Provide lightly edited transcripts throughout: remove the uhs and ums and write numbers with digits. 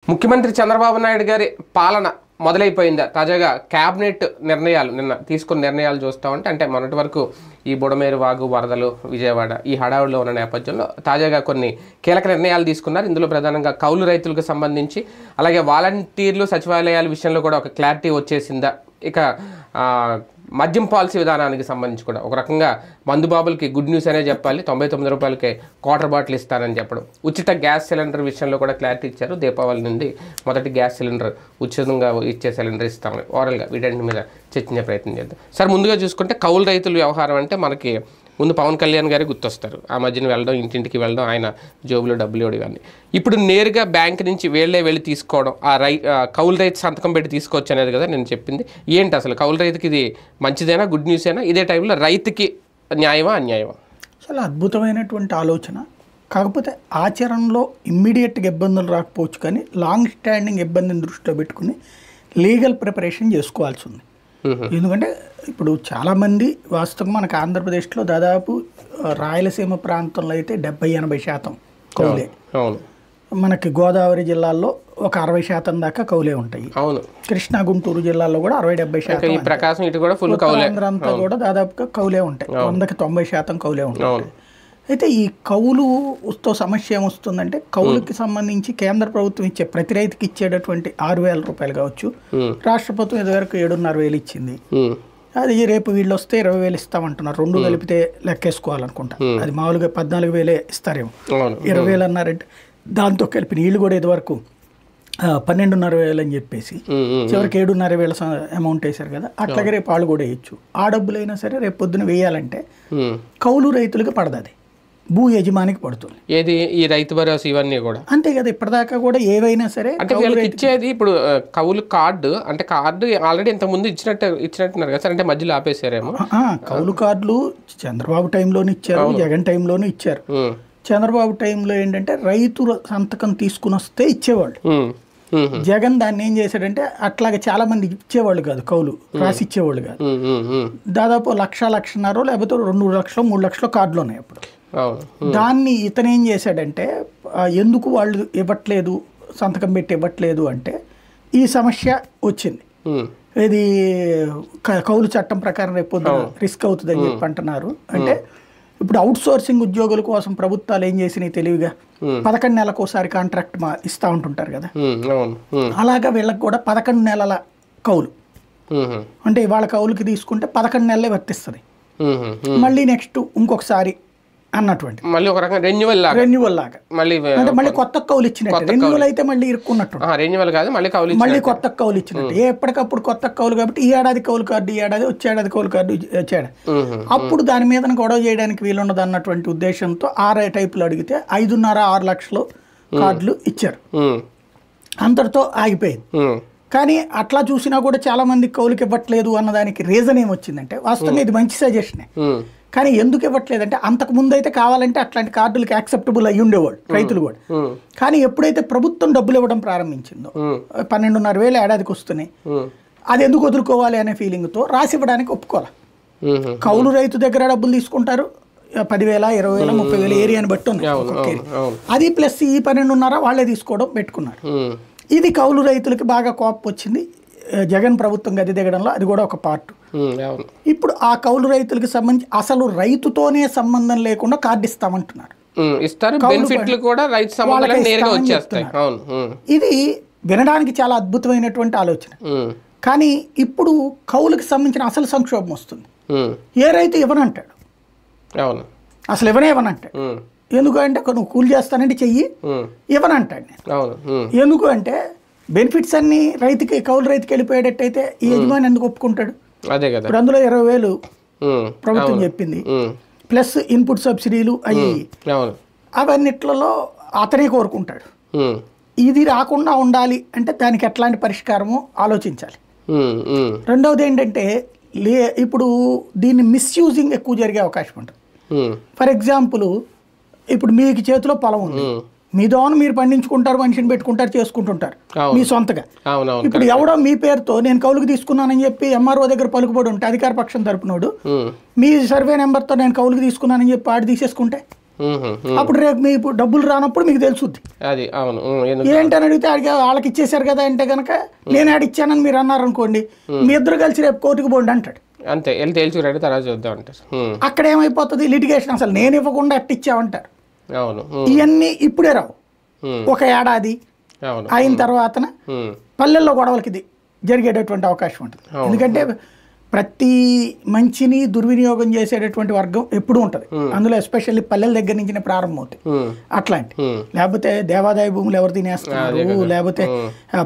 ముఖ్యమంత్రి చంద్రబాబు నాయుడు గారి పాలన మొదలైపోయిందా? తాజాగా క్యాబినెట్ నిర్ణయాలు నిన్న తీసుకున్న నిర్ణయాలు చూస్తామంటే అంటే మొన్నటి వరకు ఈ బుడమేరు వాగు వరదలు విజయవాడ ఈ హడావుడిలో ఉన్న నేపథ్యంలో తాజాగా కొన్ని కీలక నిర్ణయాలు తీసుకున్నారు. ఇందులో ప్రధానంగా కౌలు రైతులకు సంబంధించి అలాగే వాలంటీర్లు సచివాలయాల విషయంలో కూడా ఒక క్లారిటీ వచ్చేసిందా? ఇక మద్యం పాలసీ విధానానికి సంబంధించి కూడా ఒక రకంగా మందుబాబులకి గుడ్ న్యూస్ అనే చెప్పాలి. 99 రూపాయలకే క్వార్టర్ బాటిల్ ఇస్తానని చెప్పడం, ఉచిత గ్యాస్ సిలిండర్ విషయంలో కూడా క్లారిటీ ఇచ్చారు. దీపావళి నుండి మొదటి గ్యాస్ సిలిండర్ ఉచితంగా ఇచ్చే సిలిండర్ ఇస్తామని ఓవరాల్గా వీటన్నిటి మీద చర్చించే ప్రయత్నం చేద్దాం. సార్, ముందుగా చూసుకుంటే కౌలు రైతుల వ్యవహారం అంటే మనకి ముందు పవన్ కళ్యాణ్ గారి గుర్తొస్తారు. ఆ మధ్యన వెళ్ళడం, ఇంటింటికి వెళ్ళడం, ఆయన జోబులో డబ్బులు ఇవ్వడం. ఇప్పుడు నేరుగా బ్యాంక్ నుంచి వెళ్ళి తీసుకోవడం, కౌలు రైతు సంతకం పెట్టి తీసుకోవచ్చు అనేది కదా నేను చెప్పింది. ఏంటి అసలు కౌలు రైతుకి ఇది మంచిదేనా, గుడ్ న్యూస్ అయినా? ఇదే టైంలో రైతుకి న్యాయమా అన్యాయమా? చాలా అద్భుతమైనటువంటి ఆలోచన. కాకపోతే ఆచరణలో ఇమ్మీడియట్గా ఇబ్బందులు రాకపోవచ్చు, కానీ లాంగ్ స్టాండింగ్ ఇబ్బందిని దృష్టిలో పెట్టుకుని లీగల్ ప్రిపరేషన్ చేసుకోవాల్సి ఉంది. ఎందుకంటే ఇప్పుడు చాలామంది వాస్తవంగా మనకు ఆంధ్రప్రదేశ్లో దాదాపు రాయలసీమ ప్రాంతంలో అయితే 70-80% కౌలే. మనకి గోదావరి జిల్లాల్లో ఒక 60% దాకా కౌలే ఉంటాయి. కృష్ణా గుంటూరు జిల్లాల్లో కూడా 60-70%, అంతా కూడా దాదాపుగా కౌలే ఉంటాయి. 100కి 90% కౌలే ఉంటాయి. అయితే ఈ కౌలుతో సమస్య ఏమొస్తుందంటే, కౌలుకి సంబంధించి కేంద్ర ప్రభుత్వం ఇచ్చే ప్రతి రైతుకి ఇచ్చేటటువంటి 6,000 రూపాయలు కావచ్చు, రాష్ట్ర ప్రభుత్వం ఇదివరకు 7,500 ఇచ్చింది. అది రేపు వీళ్ళు వస్తే 20,000 ఇస్తామంటున్నారు. 2 కలిపితే లెక్కేసుకోవాలనుకుంటా. అది మామూలుగా 14,000 ఇస్తారేమో. 20,000 అన్నారంటే దాంతో కలిపి వీళ్ళు కూడా ఇదివరకు 12,500 అని చెప్పేసి చివరికి 7,500 అమౌంట్ వేశారు కదా. అట్లాగే రేపు వాళ్ళు కూడా వేయచ్చు. ఆ డబ్బులైనా సరే రేపు పొద్దున వేయాలంటే కౌలు రైతులకు పడదు, భూ యజమానికి పడుతుంది. ఏది ఈ రైతు భరోసా ఇవన్నీ కూడా అంతే కదా. ఇప్పటిదాకా కూడా ఏవైనా సరే అంటే వీళ్ళకి ఇచ్చేది ఇప్పుడు కౌలు కార్డు, అంటే కార్డు ఆల్రెడీ ఇంత ముందు ఇచ్చినట్టున్నారు కదా సార్, అంటే మధ్యలో ఆపేశారేమో. కౌలు కార్డులు చంద్రబాబు టైంలోనే ఇచ్చారు, జగన్ టైంలోనే ఇచ్చారు. చంద్రబాబు టైంలో ఏంటంటే రైతు సంతకం తీసుకుని వస్తే ఇచ్చేవాళ్ళు. జగన్ దాన్ని ఏం చేశాడంటే అట్లాగే చాలా మంది ఇచ్చేవాళ్ళు కాదు, కౌలు రాసి ఇచ్చేవాళ్ళు కాదు. దాదాపు 1,00,000 లేకపోతే 2 లక్షలు 3 లక్షలు కార్డులు ఉన్నాయి అప్పుడు. దాన్ని ఇతను ఏం చేశాడంటే, ఎందుకు వాళ్ళు ఇవ్వట్లేదు, సంతకం పెట్టి ఇవ్వట్లేదు అంటే ఈ సమస్య వచ్చింది. ఇది కౌలు చట్టం ప్రకారం రేపు రిస్క్ అవుతుంది అని చెప్పి అంటున్నారు. అంటే ఇప్పుడు అవుట్ సోర్సింగ్ ఉద్యోగుల కోసం ప్రభుత్వాలు ఏం చేసినాయి తెలివిగా 11 నెలలకు ఒకసారి కాంట్రాక్ట్ ఇస్తూ ఉంటుంటారు కదా. అలాగా వీళ్ళకి కూడా 11 నెలల కౌలు, అంటే వాళ్ళ కౌలుకి తీసుకుంటే 11 నెలలే వర్తిస్తుంది. మళ్ళీ నెక్స్ట్ ఇంకొకసారి అన్నటువంటి రెన్యువల్ లాగా మళ్ళీ కొత్త కౌలు ఇచ్చినట్టు. రెన్యువల్ అయితే మళ్ళీ ఇరుక్కున్నట్టు, మళ్ళీ కొత్త కౌలు ఇచ్చినట్టు. ఎప్పటికప్పుడు కొత్త కౌలు కాబట్టి ఈ ఏడాది కౌలు కార్డు, ఈ ఏడాది వచ్చే ఏడాది కౌలు కార్డు వచ్చాడు. అప్పుడు దాని మీద గొడవ చేయడానికి వీలున్నది అన్నటువంటి ఉద్దేశంతో 6 టైపులు అడిగితే 5.5-6 లక్షలు కార్డులు ఇచ్చారు. అంతటితో ఆగిపోయింది. కానీ అట్లా చూసినా కూడా చాలా మంది కౌలుకి ఇవ్వట్లేదు అన్నదానికి రీజన్ ఏమొచ్చిందంటే, వాస్తవంగా ఇది మంచి సజెషనే, కానీ ఎందుకు ఇవ్వట్లేదంటే అంతకు ముందు అయితే కావాలంటే అట్లాంటి కార్డులకి యాక్సెప్టబుల్ అయ్యి ఉండేవాళ్ళు రైతులు కూడా. కానీ ఎప్పుడైతే ప్రభుత్వం డబ్బులు ఇవ్వడం ప్రారంభించిందో 12,500 ఏడాదికి వస్తున్నాయి, అది ఎందుకు వదులుకోవాలి అనే ఫీలింగ్తో రాసి ఇవ్వడానికి ఒప్పుకోవాలి. కౌలు రైతు దగ్గర డబ్బులు తీసుకుంటారు, 10,000, 20,000, 30,000 ఏరియాని బట్టి ఉంది. అది ప్లస్ ఈ 12,500 వాళ్ళే తీసుకోవడం పెట్టుకున్నారు. ఇది కౌలు రైతులకి బాగా కోపం వచ్చింది. జగన్ ప్రభుత్వం గది దిగడంలో అది కూడా ఒక పార్ట్. ఇప్పుడు ఆ కౌలు రైతులకు సంబంధించి అసలు రైతుతోనే సంబంధం లేకుండా కార్డు ఇస్తామంటున్నారు. ఇది వినడానికి చాలా అద్భుతమైనటువంటి ఆలోచన. కానీ ఇప్పుడు కౌలుకి సంబంధించిన అసలు సంక్షోభం వస్తుంది. ఏ రైతు ఇవ్వనంటాడు, అసలు ఇవ్వనంటాడు. ఎందుకంటే నువ్వు కూలి చేస్తానంటే చెయ్యి, ఇవ్వనంటాడు నేను. ఎందుకు అంటే బెనిఫిట్స్ అన్ని రైతుకి, కౌలు రైతుకి వెళ్ళిపోయేటట్టయితే ఈ యజమాని ఎందుకు ఒప్పుకుంటాడు? ఇప్పుడు అందులో 20,000 ప్రభుత్వం చెప్పింది, ప్లస్ ఇన్పుట్ సబ్సిడీలు అయ్యి అవన్నిట్లలో అతనే కోరుకుంటాడు. ఇది రాకుండా ఉండాలి అంటే దానికి ఎట్లాంటి పరిష్కారమో ఆలోచించాలి. రెండవది ఏంటంటే, ఇప్పుడు దీన్ని మిస్యూజింగ్ ఎక్కువ జరిగే అవకాశం ఉంటుంది. ఫర్ ఎగ్జాంపుల్, ఇప్పుడు మీకు చేతిలో పొలం ఉంది, మీ దోన మీరు పండించుకుంటారు, మనిషిని పెట్టుకుంటారు, చేసుకుంటుంటారు మీ సొంతగా. ఇప్పుడు ఎవడో మీ పేరుతో నేను కౌలుకు తీసుకున్నానని చెప్పి ఎంఆర్ఓ దగ్గర పలుకుబడి ఉంటే అధికార పక్షం తరపునోడు మీ సర్వే నెంబర్తో నేను కౌలుకు తీసుకున్నానని చెప్పి ఆడి తీసేసుకుంటే అప్పుడు రేపు మీ ఇప్పుడు డబ్బులు రానప్పుడు మీకు తెలుసుద్ది. అది అవును. ఏంటని అడిగితే వాళ్ళకి ఇచ్చేసారు కదా అంటే కనుక నేను ఆడిచ్చానని మీరు అన్నారు అనుకోండి, మీ ఇద్దరు కలిసి రేపు కోర్టుకు పోండి అంటాడు. అంతే, వెళ్ళి తేల్చి రెడీ తర్వాత చూద్దాం అంటారు. అక్కడ ఏమైపోతుంది, లిటిగేషన్. అసలు నేను ఇవ్వకుండా అట్టిచ్చామంటారు. అవును. ఇవన్నీ ఇప్పుడే రావు, ఒక ఏడాది అయిన తర్వాత పల్లెల్లో గొడవలకి ఇది జరిగేటటువంటి అవకాశం ఉంటుంది. ఎందుకంటే ప్రతి మంచిని దుర్వినియోగం చేసేటటువంటి వర్గం ఎప్పుడూ ఉంటుంది. అందులో ఎస్పెషల్లీ పల్లెల దగ్గర నుంచి ప్రారంభం అవుతాయి అట్లాంటి. లేకపోతే దేవాదాయ భూములు ఎవరు తినేస్తున్నారు, లేకపోతే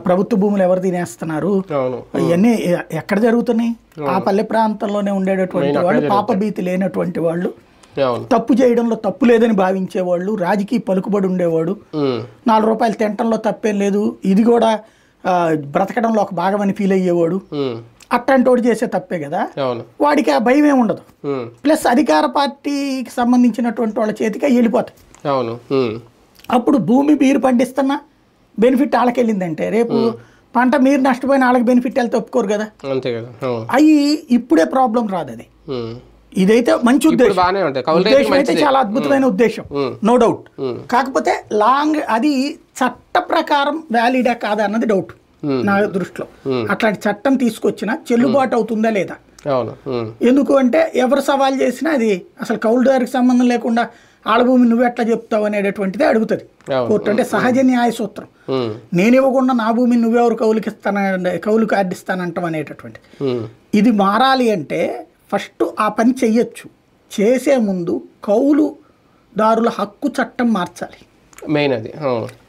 ప్రభుత్వ భూములు ఎవరు తినేస్తున్నారు, ఇవన్నీ ఎక్కడ జరుగుతున్నాయి? ఆ పల్లె ప్రాంతంలోనే ఉండేటటువంటి వాళ్ళు, పాపభీతి లేనటువంటి వాళ్ళు, తప్పు చేయడంలో తప్పు లేదని భావించేవాళ్ళు, రాజకీయ పలుకుబడి ఉండేవాడు, 4 రూపాయలు తినటంలో తప్పేం లేదు, ఇది కూడా బ్రతకడంలో ఒక భాగమని ఫీల్ అయ్యేవాడు. అట్లాంటి వాడు చేసే తప్పే కదా, వాడికి ఆ భయం ఏమి ఉండదు. ప్లస్ అధికార పార్టీకి సంబంధించినటువంటి వాళ్ళ చేతికి వెళ్ళిపోతాయి. అప్పుడు భూమి మీరు పండిస్తున్నా బెనిఫిట్ వాళ్ళకి వెళ్ళిందంటే రేపు పంట మీరు నష్టపోయిన వాళ్ళకి బెనిఫిట్ వెళ్తే ఒప్పుకోరు కదా. అవి ఇప్పుడే ప్రాబ్లం రాదు. అది ఇదైతే మంచి ఉద్దేశం, ఉద్దేశం అయితే చాలా అద్భుతమైన ఉద్దేశం, నో డౌట్. కాకపోతే లాంగ్ అది చట్ట ప్రకారం వ్యాలిడా కాదా అన్నది డౌట్ నా దృష్టిలో. అట్లాంటి చట్టం తీసుకొచ్చినా చెల్లుబాటు అవుతుందా లేదా. ఎందుకు అంటే ఎవరు సవాల్ చేసినా అది అసలు కౌలుదారికి సంబంధం లేకుండా ఆళ్ళ భూమి నువ్వు ఎట్లా చెప్తావు అనేటటువంటిదే అడుగుతుంది కోర్టు. అంటే సహజ న్యాయ సూత్రం, నేను ఇవ్వకుండా నా భూమిని నువ్వెవరు కౌలు కార్డిస్తానంటాం అనేటటువంటి. ఇది మారాలి అంటే ఫస్ట్ ఆ పని చెయ్యొచ్చు. చేసే ముందు కౌలుదారుల హక్కు చట్టం మార్చాలి మెయిన్. అది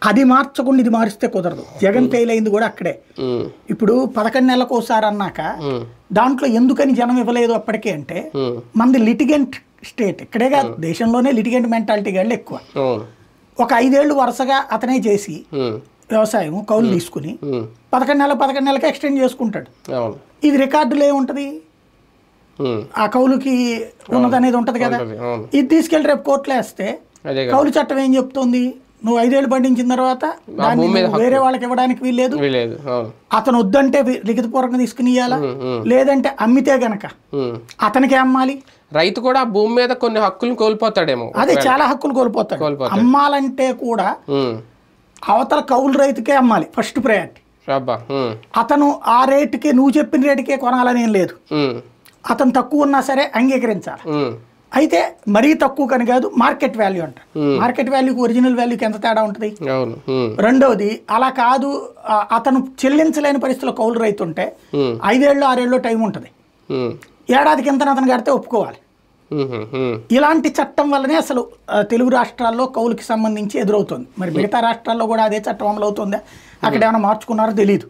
అది మార్చకుండా ఇది మారిస్తే కుదరదు. జగన్ ఫెయిల్ అయింది కూడా అక్కడే. ఇప్పుడు 11 నెలలకు ఒకసారి అన్నాక దాంట్లో ఎందుకని జనం ఇవ్వలేదు అప్పటికే అంటే మనది లిటిగెంట్ స్టేట్. ఇక్కడే కాదు దేశంలోనే లిటిగెంట్ మెంటాలిటీ గాళ్ళు ఎక్కువ. ఒక 5 ఏళ్ళు వరుసగా అతనే చేసి వ్యవసాయం కౌలు తీసుకుని 11 నెలలకి ఎక్స్టెండ్ చేసుకుంటాడు. ఇది రికార్డులో ఏముంటది, ఆ కౌలుకి ఉన్నదనేది ఉంటది కదా. ఇది తీసుకెళ్ళి రేపు కోర్టులో వేస్తే కౌలు చట్టం ఏం చెప్తుంది, నువ్వు 5 ఏళ్ళు పండించిన తర్వాత దాన్ని వేరే వాళ్ళకి ఇవ్వడానికి వీల్లేదు. అతను వద్దంటే లిఖితపూర్వకంగా తీసుకుని ఇవ్వాలా, లేదంటే అమ్మితే గనక అతనికి అమ్మాలి. రైతు కూడా భూమి మీద కొన్ని హక్కులు కోల్పోతాడేమో. అదే చాలా హక్కులు కోల్పోతాడు. అమ్మాలంటే కూడా అవతల కౌలు రైతుకే అమ్మాలి ఫస్ట్ ప్రయారిటీ. అతను ఆ రేటుకే నువ్వు చెప్పిన రేటుకే కొనాలని ఏం లేదు. అతను తక్కువ ఉన్నా సరే అంగీకరించాలి. అయితే మరీ తక్కువ కని కాదు, మార్కెట్ వాల్యూ అంట. మార్కెట్ వాల్యూకి ఒరిజినల్ వాల్యూకి ఎంత తేడా ఉంటుంది. రెండవది అలా కాదు, అతను చెల్లించలేని పరిస్థితిలో కౌలు రైతు ఉంటే 5 ఏళ్ళు 6 ఏళ్ళు టైం ఉంటుంది. ఏడాదికి ఎంత అతను కడితే ఒప్పుకోవాలి. ఇలాంటి చట్టం వల్లనే అసలు తెలుగు రాష్ట్రాల్లో కౌలుకి సంబంధించి ఎదురవుతుంది. మరి మిగతా రాష్ట్రాల్లో కూడా అదే చట్టం అమలు అవుతుందా, అక్కడ ఏమైనా మార్చుకున్నారో తెలియదు.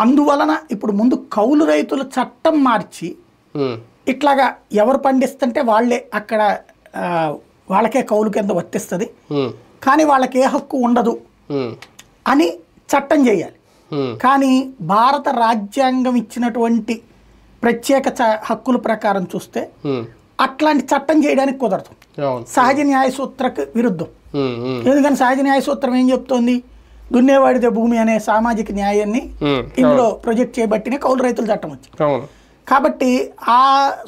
అందువలన ఇప్పుడు ముందు కౌలు రైతుల చట్టం మార్చి ఇట్లాగా ఎవరు పండిస్తుంటే వాళ్ళే అక్కడ వాళ్ళకే కౌలు కింద వర్తిస్తుంది, కానీ వాళ్ళకి ఏ హక్కు ఉండదు అని చట్టం చేయాలి. కానీ భారత రాజ్యాంగం ఇచ్చినటువంటి ప్రత్యేక హక్కుల ప్రకారం చూస్తే అట్లాంటి చట్టం చేయడానికి కుదరదు. సహజ న్యాయ సూత్రకు విరుద్ధం. ఎందుకని సహజ న్యాయ సూత్రం ఏం చెప్తోంది, దున్నేవాడిదే భూమి అనే సామాజిక న్యాయాన్ని ఇందులో ప్రొజెక్ట్ చేయబట్టినే కౌలు రైతుల చట్టం వచ్చింది. కాబట్టి ఆ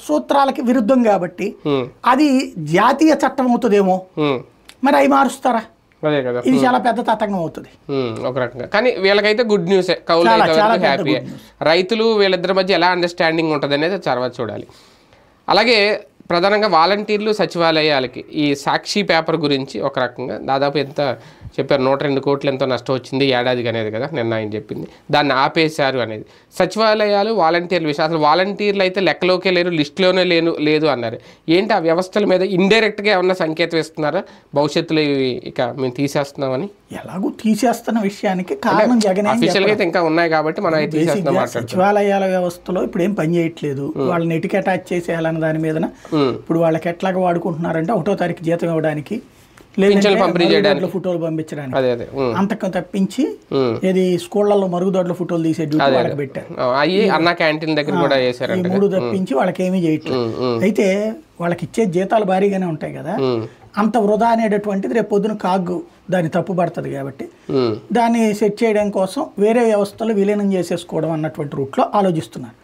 సూత్రాలకి విరుద్ధం కాబట్టి అది జాతీయ చట్టం అవుతుందేమో, మరి అవి మారుస్తారా, ఇది చాలా పెద్ద తతంగం అవుతుంది ఒక రకంగా. కానీ వీళ్ళకైతే గుడ్ న్యూసే, కౌలు హ్యాపీ. రైతులు వీళ్ళిద్దరి మధ్య ఎలా అండర్స్టాండింగ్ ఉంటుంది అనేది తర్వాత చూడాలి. అలాగే ప్రధానంగా వాలంటీర్లు సచివాలయాలకి ఈ సాక్షి పేపర్ గురించి ఒక రకంగా దాదాపు ఎంత చెప్పారు, 102 కోట్లు ఎంతో నష్టం వచ్చింది ఏడాదికి అనేది కదా నిన్న ఆయన చెప్పింది. దాన్ని ఆపేశారు అనేది. సచివాలయాలు వాలంటీర్ల విషయం, అసలు వాలంటీర్లు అయితే లెక్కలోకే లేరు, లిస్టులోనే లేదు అన్నారు. ఏంటి ఆ వ్యవస్థల మీద ఇండైరెక్ట్గా ఏమన్నా సంకేతం ఇస్తున్నారా భవిష్యత్తులో ఇక మేము తీసేస్తున్నామని? ఎలాగూ తీసేస్తున్న విషయానికి కారణం జగన్. అఫీషియల్గా అయితే ఇంకా ఉన్నాయి కాబట్టి మనం తీసేస్తున్నాం. సచివాలయాల వ్యవస్థలో ఇప్పుడు ఏం పని చేయట్లేదు, వాళ్ళని ఎటుకి అటాచ్ చేసేయాలన్న దాని మీద ఇప్పుడు వాళ్ళకి ఎట్లాగా వాడుకుంటున్నారంటే 1వ తారీఖు జీతం ఇవ్వడానికి, లేదంటే ఫోటోలు పంపించడానికి, అంతకు తప్పించి ఇది స్కూళ్లలో మరుగుదొడ్ల ఫోటోలు తీసే డ్యూటీ వాళ్ళకి పెట్టారు. ఈ 3 తప్పించి వాళ్ళకి ఏమీ చేయట్లేదు. అయితే వాళ్ళకి ఇచ్చే జీతాలు భారీగానే ఉంటాయి కదా, అంత వృధా అనేటటువంటిది రేపు పొద్దున కాగు దాన్ని తప్పు పడుతుంది కాబట్టి దాన్ని సెట్ చేయడం కోసం వేరే వ్యవస్థలు విలీనం చేసేసుకోవడం అన్నటువంటి రూట్లో ఆలోచిస్తున్నారు.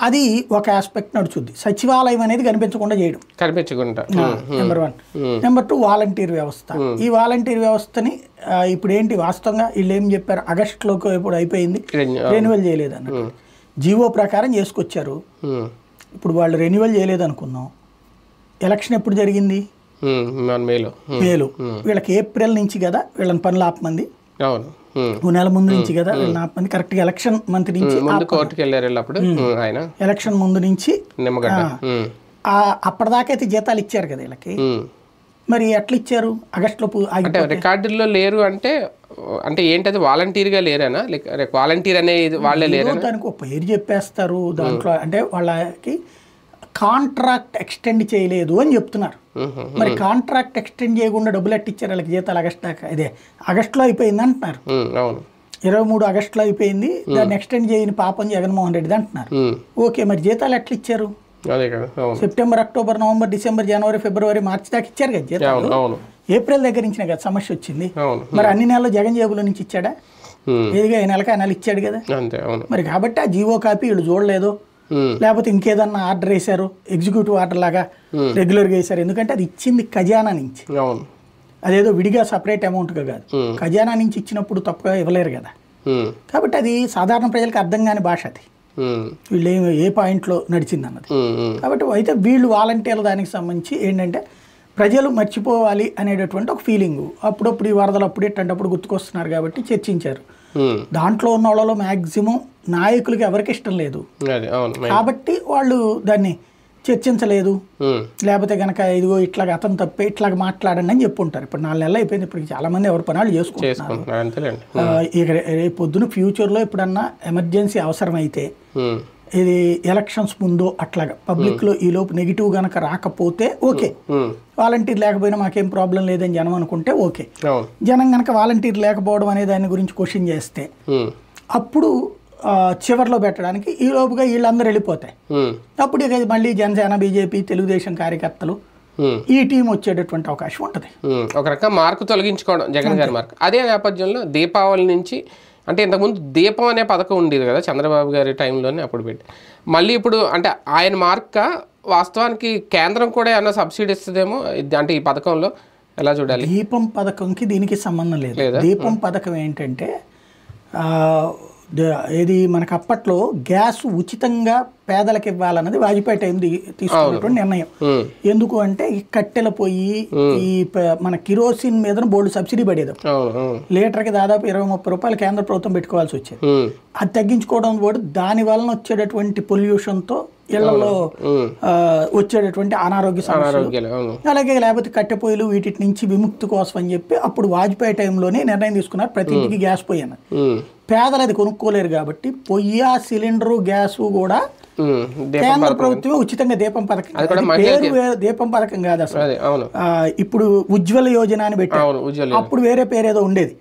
అది ఒక ఆస్పెక్ట్ నడుచుద్ది. సచివాలయం అనేది కనిపించకుండా చేయడం, కనిపించకుండా నెంబర్ 1. నెంబర్ 2 వాలంటీర్ వ్యవస్థ. ఈ వాలంటీర్ వ్యవస్థని ఇప్పుడు ఏంటి వాస్తవంగా వీళ్ళు ఏం చెప్పారు, ఆగస్టులోకి ఇప్పుడు అయిపోయింది, రెన్యువల్ చేయలేదు అన్నట్టు జీవో ప్రకారం చేసుకొచ్చారు. ఇప్పుడు వాళ్ళు రెన్యువల్ చేయలేదు అనుకున్నాం, ఎలక్షన్ ఎప్పుడు జరిగింది, మేలో. వీళ్ళకి ఏప్రిల్ నుంచి కదా వీళ్ళని పనులు ఆపమంది, నెల ముందు నుంచి కదా వీళ్ళని ఆపమంది, కరెక్ట్ గా ఎలక్షన్ మంత్ నుంచి ఎలక్షన్ ముందు నుంచి అప్పటిదాకా అయితే జీతాలు ఇచ్చారు కదా వీళ్ళకి. మరి ఎట్లా ఇచ్చారు, ఆగస్టులో రికార్డుల్లో లేరు అంటే అంటే ఏంటది వాలంటీర్గా లేరేనా, వాలంటీర్ అనేది వాళ్ళే లేరు, దానికి ఒక పేరు చెప్పేస్తారు దాంట్లో. అంటే వాళ్ళకి కాంట్రాక్ట్ ఎక్స్టెండ్ చేయలేదు అని చెప్తున్నారు. మరి కాంట్రాక్ట్ ఎక్స్టెండ్ చేయకుండా డబ్బులు ఎట్టిచ్చారు వాళ్ళకి జీతాలు ఆగస్టు దాకా, ఇదే ఆగస్టులో అయిపోయింది అంటున్నారు. 23 ఆగస్టులో అయిపోయింది, దాన్ని ఎక్స్టెండ్ చేయని పాపం జగన్మోహన్ రెడ్డి అంటున్నారు. ఓకే, మరి జీతాలు ఎట్లా ఇచ్చారు, సెప్టెంబర్, అక్టోబర్, నవంబర్, డిసెంబర్, జనవరి, ఫిబ్రవరి, మార్చి దాకా ఇచ్చారు కదా జీతాలు. ఏప్రిల్ దగ్గర నుంచి కదా సమస్య వచ్చింది. మరి అన్ని నెలలు జగన్ జేబులో నుంచి ఇచ్చాడా, ఏదిగా ఈ నెలకి ఆ నెల ఇచ్చాడు కదా. మరి కాబట్టి ఆ జీవో కాపీ వీళ్ళు చూడలేదు, లేకపోతే ఇంకేదన్నా ఆర్డర్ వేశారు, ఎగ్జిక్యూటివ్ ఆర్డర్ లాగా రెగ్యులర్గా వేశారు. ఎందుకంటే అది ఇచ్చింది ఖజానా నుంచి, అదేదో విడిగా సపరేట్ అమౌంట్గా కాదు, ఖజానా నుంచి ఇచ్చినప్పుడు తప్పుగా ఇవ్వలేరు కదా. కాబట్టి అది సాధారణ ప్రజలకు అర్థం కాని భాష, అది వీళ్ళు ఏ పాయింట్లో నడిచింది అన్నది. కాబట్టి అయితే వీళ్ళు వాలంటీర్ల దానికి సంబంధించి ఏంటంటే ప్రజలు మర్చిపోవాలి అనేటటువంటి ఒక ఫీలింగు, అప్పుడప్పుడు ఈ వరదలు అప్పుడు ఎట్టంటప్పుడు గుర్తుకొస్తున్నారు కాబట్టి చర్చించారు. దాంట్లో ఉన్న వాళ్ళలో మ్యాక్సిమం నాయకులకి ఎవరికి ఇష్టం లేదు కాబట్టి వాళ్ళు దాన్ని చర్చించలేదు. లేకపోతే కనుక ఇదిగో ఇట్లాగ అతను తప్పే ఇట్లాగ మాట్లాడండి అని చెప్పుంటారు. ఇప్పుడు 4 నెలలు అయిపోయింది, ఇప్పుడు చాలా మంది ఎవరి పనులు చేసుకుంటున్నారు. ఇక రేపు పొద్దున ఫ్యూచర్లో ఎప్పుడన్నా ఎమర్జెన్సీ అవసరమైతే ఇది ఎలక్షన్స్ ముందు అట్లాగా పబ్లిక్లో ఈ లోపు నెగిటివ్ గనక రాకపోతే ఓకే, వాలంటీర్ లేకపోయినా మాకేం ప్రాబ్లం లేదని జనం అనుకుంటే ఓకే. జనం గనక వాలంటీర్ లేకపోవడం అనే దాని గురించి క్వశ్చన్ చేస్తే అప్పుడు చివరిలో పెట్టడానికి ఈ లోపుగా వీళ్ళందరూ వెళ్ళిపోతాయి. అప్పుడు ఇక మళ్ళీ జనసేన, బీజేపీ, తెలుగుదేశం కార్యకర్తలు ఈ టీం వచ్చేటటువంటి అవకాశం ఉంటుంది. ఒక రకంగా మార్కు తొలగించుకోవడం జగన్ గారి మార్కు. అదే నేపథ్యంలో దీపావళి నుంచి అంటే ఇంతకుముందు దీపం అనే పథకం ఉండేది కదా చంద్రబాబు గారి టైంలోనే, అప్పుడు పెట్టి మళ్ళీ ఇప్పుడు అంటే ఆయన మార్క వాస్తవానికి కేంద్రం కూడా ఏమన్నా సబ్సిడీ ఇస్తుందేమో అంటే ఈ పథకంలో ఎలా చూడాలి? దీపం పథకంకి దీనికి సంబంధం లేదు. దీపం పథకం ఏంటంటే ఏది మనకు అప్పట్లో గ్యాస్ ఉచితంగా పేదలకు ఇవ్వాలన్నది వాజ్పేయి టైం తీసుకున్నటువంటి నిర్ణయం. ఎందుకు అంటే ఈ కట్టెల పొయ్యి ఈ మన కిరోసిన్ మీద బోల్డ్ సబ్సిడీ పడేది, లీటర్కి దాదాపు 20-30 రూపాయలు కేంద్ర ప్రభుత్వం పెట్టుకోవాల్సి వచ్చేది. అది తగ్గించుకోవడం కూడా దాని వలన వచ్చేటటువంటి పొల్యూషన్తో ఇళ్లలో వచ్చేటటువంటి అనారోగ్య సమస్యలు, అలాగే లేకపోతే కట్టె పొయ్యిలు వీటి నుంచి విముక్తి కోసం అని చెప్పి అప్పుడు వాజ్పేయి టైంలోనే నిర్ణయం తీసుకున్నారు ప్రతి ఇంటికి గ్యాస్ పొయ్యి అన్నది. పేదలు అది కొనుక్కోలేరు కాబట్టి పొయ్యి, సిలిండరు, గ్యాసు కూడా కేంద్ర ప్రభుత్వం ఉచితంగా దీపం పథకం, దీపం పథకం కాదు అసలు. ఇప్పుడు ఉజ్వల యోజన అని పెట్టారు, అప్పుడు వేరే పేరు ఏదో ఉండేది,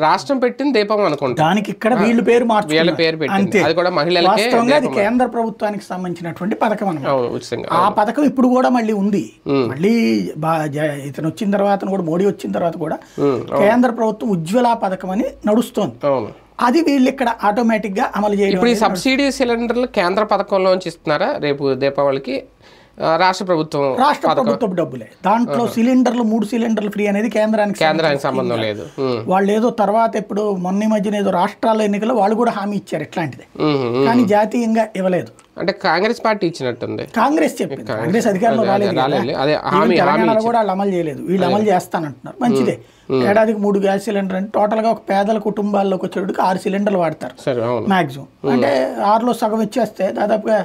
రాష్ట్రం పెట్టింది దీపం అనుకుంటా, దానికి ఇక్కడ వీళ్ళు పేరు మార్చుకున్నారు అంతే. వాస్తవంగా అది కేంద్ర ప్రభుత్వానికి సంబంధించినటువంటి పథకం అన్నమాట. ఆ పథకం ఇప్పుడు కూడా మళ్ళీ ఉంది. మళ్ళీ ఇతను వచ్చిన తర్వాత కూడా, మోడీ వచ్చిన తర్వాత కూడా కేంద్ర ప్రభుత్వం ఉజ్వల పథకం అని నడుస్తోంది. అది వీళ్ళు ఇక్కడ ఆటోమేటిక్ గా అమలు చేయడం. ఇప్పుడు ఈ సబ్సిడీ సిలిండర్లు కేంద్ర పథకంలోంచి ఇస్తున్నారా రేపు దీపావళికి? రాష్ట్ర ప్రభుత్వం డబ్బులే దాంట్లో. సిలిండర్లు 3 సిలిండర్లు ఫ్రీ అనేది కేంద్రానికి సంబంధం లేదు. వాళ్ళు ఏదో తర్వాత ఇప్పుడు మొన్న మధ్యన ఏదో రాష్ట్రాల ఎన్నికల్లో వాళ్ళు కూడా హామీ ఇచ్చారు ఇట్లాంటిది, కానీ జాతీయంగా ఇవ్వలేదు. అంటే కాంగ్రెస్ పార్టీ ఇచ్చినట్టుంది, కాంగ్రెస్ చెప్పింది, కాంగ్రెస్ అధికారంలో రాలేదు, తెలంగాణలో కూడా వాళ్ళు అమలు చేయలేదు, వీళ్ళు అమలు చేస్తానంటున్నారు. మంచిదే, ఏడాదికి 3 గ్యాస్ సిలిండర్ అంటే టోటల్ గా ఒక పేదల కుటుంబాల్లోకి వచ్చేటికి 6 సిలిండర్లు వాడతారు మాక్సిమం. అంటే 6లో సగం ఇచ్చేస్తే దాదాపుగా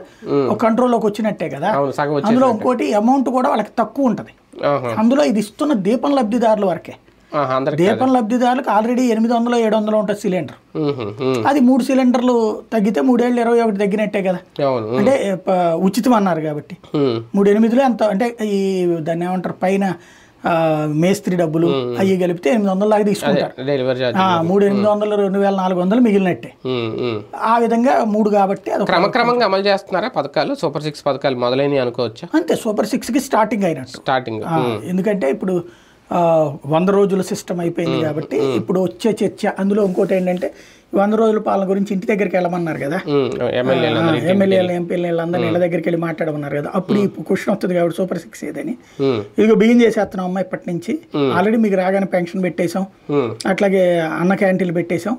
ఒక కంట్రోల్లోకి వచ్చినట్టే కదా. అందులో ఇంకోటి అమౌంట్ కూడా వాళ్ళకి తక్కువ ఉంటది. అందులో ఇది ఇస్తున్న దీపం లబ్ధిదారుల వరకే. దీపం లబ్ధిదారులకు ఆల్రెడీ 800-700 ఉంటుంది సిలిండర్. అది 3 సిలిండర్లు తగ్గితే 3 ఏళ్ళు 21 తగ్గినట్టే కదా. అంటే ఉచితం అన్నారు కాబట్టి 3-8 ఎంత అంటే ఈ దాన్ని ఏమంటారు పైన మేస్త్రి డబ్బులు అవి కలిపితే 800 దాకా తీసుకుంటారు. 3,800, 2,400 మిగిలినట్టే. ఆ విధంగా 3 కాబట్టి క్రమక్రమంగా అమలు చేస్తున్నారా పథకాలు? సూపర్ 6 పథకాలు మొదలైనవి అనుకోవచ్చు. అంతే, సూపర్ 6కి స్టార్టింగ్ అయినట్టు. స్టార్టింగ్ ఎందుకంటే ఇప్పుడు 100 రోజుల సిస్టమ్ అయిపోయింది కాబట్టి ఇప్పుడు వచ్చే చర్చ అందులో ఇంకోటి ఏంటంటే 100 రోజుల పాలన గురించి ఇంటి దగ్గరికి వెళ్ళమన్నారు కదా, ఎమ్మెల్యేలు ఎంపీలు అందరినీ ఇళ్ళ దగ్గరికి వెళ్ళి మాట్లాడమన్నారు కదా, అప్పుడు ఈ క్వశ్చన్ వస్తుంది కాబట్టి సూపర్ 6 ఏదని ఇదిగో బిగిన్ చేసేస్తున్నాం అమ్మా ఇప్పటి నుంచి, ఆల్రెడీ మీకు రాగానే పెన్షన్ పెట్టేశాం, అట్లాగే అన్న క్యాంటీన్లు పెట్టేశాం,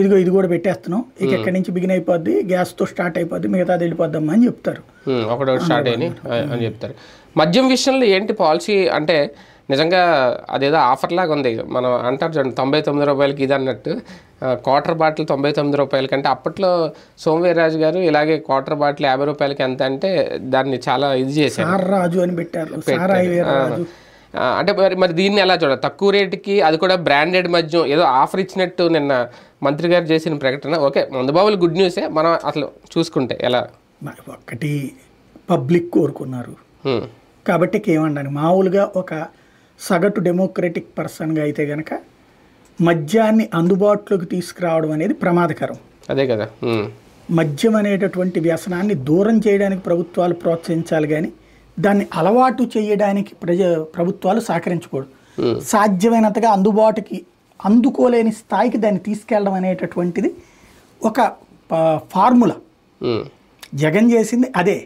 ఇదిగో ఇది కూడా పెట్టేస్తున్నాం, ఇక ఎక్కడి నుంచి బిగిన్ అయిపోద్ది, గ్యాస్ తో స్టార్ట్ అయిపోద్ది, మిగతాది వెళ్ళిపోద్దమ్మా అని చెప్తారు. ఒకటి స్టార్ట్ అని చెప్తారు. మద్యం విషయంలో ఏంటి పాలసీ అంటే నిజంగా అదేదో ఆఫర్ లాగా ఉంది. మనం అంటారు చూడండి 99 రూపాయలకి ఇది అన్నట్టు, క్వార్టర్ బాటిల్ 99 రూపాయల కంటే అప్పట్లో సోమవీర్రాజు గారు ఇలాగే క్వార్టర్ బాటిల్ 50 రూపాయలకి ఎంత అంటే దాన్ని చాలా ఇది చేశారు, రాజు అని పెట్టారు. అంటే మరి దీన్ని ఎలా చూడాలి, తక్కువ రేటుకి అది కూడా బ్రాండెడ్ మద్యం ఏదో ఆఫర్ ఇచ్చినట్టు నిన్న మంత్రి గారు చేసిన ప్రకటన. ఓకే మందుబాబులు గుడ్ న్యూసే, మనం అసలు చూసుకుంటే ఎలా ఒకటి పబ్లిక్ కోరుకున్నారు కాబట్టి ఏమన్నాను, మామూలుగా ఒక సగటు డెమోక్రటిక్ పర్సన్గా అయితే కనుక మద్యాన్ని అందుబాటులోకి తీసుకురావడం అనేది ప్రమాదకరం. అదే కదా, మద్యం అనేటటువంటి వ్యసనాన్ని దూరం చేయడానికి ప్రభుత్వాలు ప్రోత్సహించాలి కానీ దాన్ని అలవాటు చేయడానికి ప్రభుత్వాలు సహకరించకూడదు. సాధ్యమైనంతగా అందుబాటుకి అందుకోలేని స్థాయికి దాన్ని తీసుకెళ్ళడం అనేటటువంటిది ఒక ఫార్ములా. జగన్ చేసింది అదే,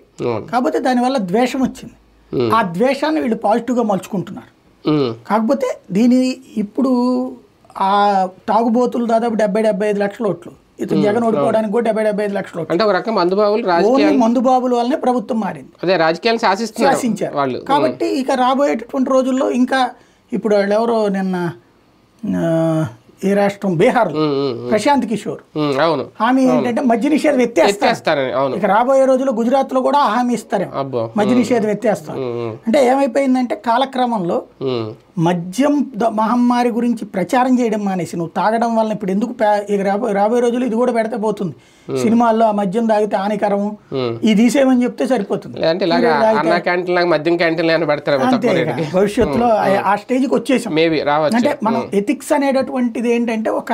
కాకపోతే దానివల్ల ద్వేషం వచ్చింది. ఆ ద్వేషాన్ని వీళ్ళు పాజిటివ్గా మలుచుకుంటున్నారు. కాకపోతే దీని ఇప్పుడు ఆ తాగుబోతులు దాదాపు 70-75 లక్షల ఓట్లు, ఇతను జగన్ ఓడిపోవడానికి కూడా 70-75 లక్షల ఓట్లు. అంటే ఒక రకం మందుబాబుల వల్లనే ప్రభుత్వం మారింది, అదే రాజకీయాలు శాసించారు వాళ్ళు. కాబట్టి ఇక రాబోయేటటువంటి రోజుల్లో ఇంకా ఇప్పుడు వాళ్ళు ఎవరో నిన్న ఏ రాష్ట్రం బీహార్ ప్రశాంత్ కిషోర్ హామీ ఏంటంటే మద్య నిషేధం ఎత్తేస్తారు. ఇక రాబోయే రోజుల్లో గుజరాత్ లో కూడా హామీ ఇస్తారు మద్య నిషేధం ఎత్తేస్తారు. అంటే ఏమైపోయిందంటే కాలక్రమంలో మద్యం మహమ్మారి గురించి ప్రచారం చేయడం మానేసి నువ్వు తాగడం వల్ల ఇప్పుడు ఎందుకు ఇక రాబోయే రోజుల్లో ఇది కూడా పెడితే పోతుంది. సినిమాల్లో ఆ మద్యం తాగితే హానికరము ఇది తీసేయమని చెప్తే సరిపోతుంది. భవిష్యత్తులో ఆ స్టేజ్కి వచ్చేసాం. అంటే మనం ఎథిక్స్ అనేటటువంటిది ఏంటంటే ఒక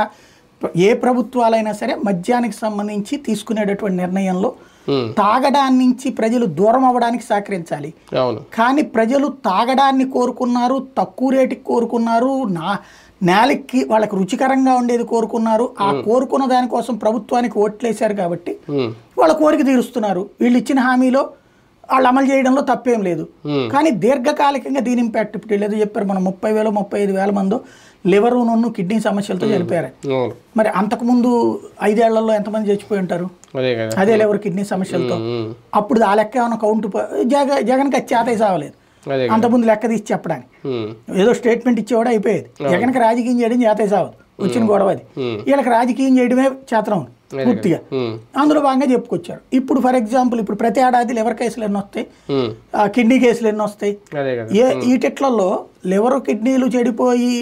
ఏ ప్రభుత్వాలైనా సరే మద్యానికి సంబంధించి తీసుకునేటటువంటి నిర్ణయంలో తాగడాన్ని నుంచి ప్రజలు దూరం అవ్వడానికి సహకరించాలి. కానీ ప్రజలు తాగడాన్ని కోరుకున్నారు, తక్కువ రేటుకి కోరుకున్నారు, నేలకి వాళ్ళకి రుచికరంగా ఉండేది కోరుకున్నారు. ఆ కోరుకున్న దానికోసం ప్రభుత్వానికి ఓట్లేశారు కాబట్టి వాళ్ళ కోరిక తీరుస్తున్నారు. వీళ్ళు ఇచ్చిన హామీలో వాళ్ళు అమలు చేయడంలో తప్పేం లేదు. కానీ దీర్ఘకాలికంగా దీని ఇంపాక్ట్ ఇప్పుడు వీళ్ళు చెప్పారు, మనం 30,000-35,000 మంది లివరు నన్ను కిడ్నీ సమస్యలతో చనిపోయారు. మరి అంతకుముందు 5 ఏళ్లలో ఎంతమంది చచ్చిపోయి ఉంటారు అదే లివర్ కిడ్నీ సమస్యలతో? అప్పుడు ఆ లెక్క ఏమైనా కౌంట్ జగన్కి అది చేత సావలేదు అంతకుముందు లెక్క తీసి చెప్పడానికి. ఏదో స్టేట్మెంట్ ఇచ్చేవాడు అయిపోయేది. జగన్కి రాజకీయం చేయడం చేత సావదు, వచ్చిన గొడవ అది. వీళ్ళకి రాజకీయం చేయడమే చేతనం పూర్తిగా. అందులో భాగంగా చెప్పుకొచ్చారు. ఇప్పుడు ఫర్ ఎగ్జాంపుల్ ఇప్పుడు ప్రతి ఏడాది లివర్ కేసులు ఎన్ని వస్తాయి, కిడ్నీ కేసులు ఎన్ని వస్తాయి. వీటిట్లలో లివర్ కిడ్నీలు చెడిపోయి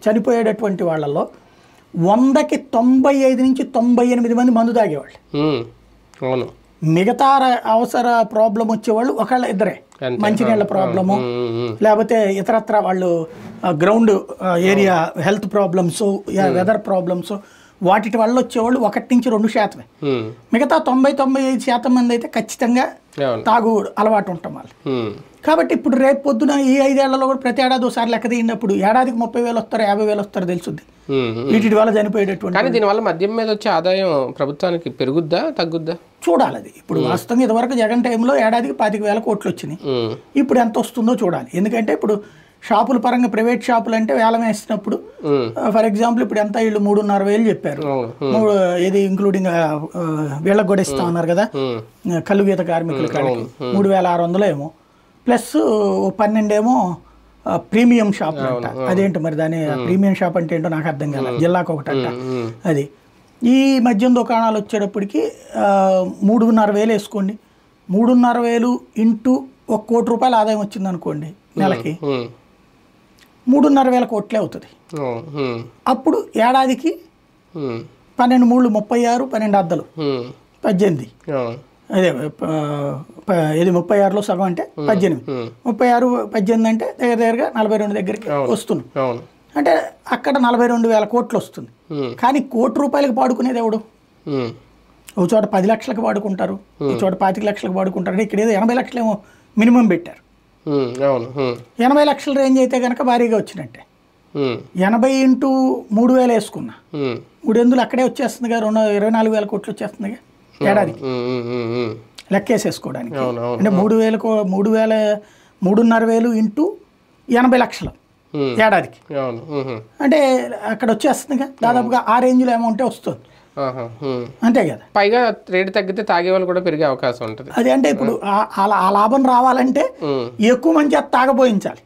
చనిపోయేటటువంటి వాళ్ళల్లో 100కి 95 నుంచి 98 మంది మందు తాగేవాళ్ళు. మిగతా అవసర ప్రాబ్లం వచ్చేవాళ్ళు ఒకళ్ళ ఇద్దరే, మంచినీళ్ళ ప్రాబ్లము లేకపోతే ఇతరత్ర వాళ్ళు ground area health problems, weather problems, వాటి వల్ల వచ్చేవాళ్ళు 1 నుంచి 2%. మిగతా 90-95% మంది అయితే ఖచ్చితంగా తాగు అలవాటు ఉంటాం వాళ్ళు. కాబట్టి ఇప్పుడు రేపు పొద్దున ఈ 5 ఏళ్లలో కూడా ప్రతి ఏడాది ఒకసారి లెక్క తీయినప్పుడు ఏడాదికి 30,000 వస్తారు, 50,000 వస్తారు తెలుస్తుంది వీటి వల్ల చనిపోయేటటువంటి. కానీ దీనివల్ల మద్యం మీద వచ్చే ఆదాయం ప్రభుత్వానికి పెరుగుద్దా తగ్గుద్దా చూడాలి. అది ఇప్పుడు వాస్తవంగా ఇదివరకు జగన్ టైంలో ఏడాదికి 25,000 కోట్లు వచ్చినాయి. ఇప్పుడు ఎంత వస్తుందో చూడాలి. ఎందుకంటే ఇప్పుడు షాపుల పరంగా ప్రైవేట్ షాపులు అంటే వేలం వేసినప్పుడు ఫర్ ఎగ్జాంపుల్ ఇప్పుడు ఎంత వీళ్ళు 3,500,000 చెప్పారు. ఇది ఇంక్లూడింగ్ వీళ్ళకి కూడా ఇస్తా ఉన్నారు కదా కళ్ళు గీత కార్మికుల కాడికి 3,600 ఏమో, ప్లస్ 12 ఏమో ప్రీమియం షాప్ అంట. అదేంటి మరి దాని ప్రీమియం షాప్ అంటే ఏంటో నాకు అర్థం కాలేదు. జిల్లాకు ఒకటంట అది. ఈ మద్యం దుకాణాలు వచ్చేటప్పటికి 3,500,000 వేసుకోండి. 3,500,000 ఇంటూ 1 కోటి రూపాయలు ఆదాయం వచ్చింది అనుకోండి నెలకి, 3,500,000 కోట్లే అవుతుంది. అప్పుడు ఏడాదికి 12 3 36, 12 అద్దలు 18. అదే ఇది 36లో సగం అంటే 18, 36 18 అంటే దగ్గరగా 42 దగ్గరికి వస్తుంది. అంటే అక్కడ 42,000 కోట్లు వస్తుంది. కానీ 1 కోటి రూపాయలకి పాడుకునేది ఎవడు? ఒక చోట 10 లక్షలకు వాడుకుంటారు, ఒక చోట 25 లక్షలకు వాడుకుంటారు. ఇక్కడ ఏదో 80 లక్షలేమో మినిమం పెట్టారు. అవును 80 లక్షల రేంజ్ అయితే కనుక భారీగా వచ్చినట్టే. 80 ఇంటూ 3,000 వేసుకున్నా 3 అక్కడే వచ్చేస్తుందిగా, 24,000 కోట్లు వచ్చేస్తుందిగా ఏడాదికి లెక్కేసేసుకోవడానికి. అంటే 3,500 ఇంటూ 80 లక్షలు ఏడాదికి అంటే అక్కడ వచ్చేస్తుందిగా, దాదాపుగా ఆ రేంజ్లో అమౌంటే వస్తుంది అంతే కదా. పైగా రేటు తగ్గితే తాగే వాళ్ళు కూడా పెరిగే అవకాశం ఉంటుంది. అది అంటే ఇప్పుడు ఆ లాభం రావాలంటే ఎక్కువ మంది చేత తాగబోయించాలి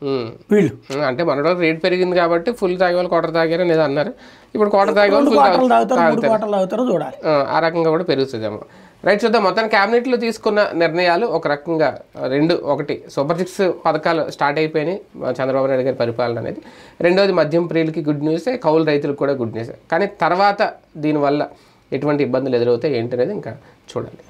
వీళ్ళు. అంటే మన రేట్ పెరిగింది కాబట్టి ఫుల్ తాగే వాళ్ళు క్వార్టర్ తాగారు అనేది అన్నారు. ఇప్పుడు క్వార్టర్ తాగే వాళ్ళు క్వార్టర్లు తాగుతారు, 3 క్వార్టర్లు తాగుతారో చూడాలి. ఆ రకంగా కూడా పెరుగుతుందేమో. రైట్, చూద్దాం. మొత్తం క్యాబినెట్లో తీసుకున్న నిర్ణయాలు ఒక రకంగా ఒకటి సూపర్ 6 పథకాలు స్టార్ట్ అయిపోయినాయి చంద్రబాబు నాయుడు గారి పరిపాలన అనేది. రెండోది మద్యం ప్రియులకి గుడ్ న్యూసే, కౌలు రైతులకు కూడా గుడ్ న్యూసే. కానీ తర్వాత దీనివల్ల ఎటువంటి ఇబ్బందులు ఎదురవుతాయి ఏంటనేది ఇంకా చూడాలి.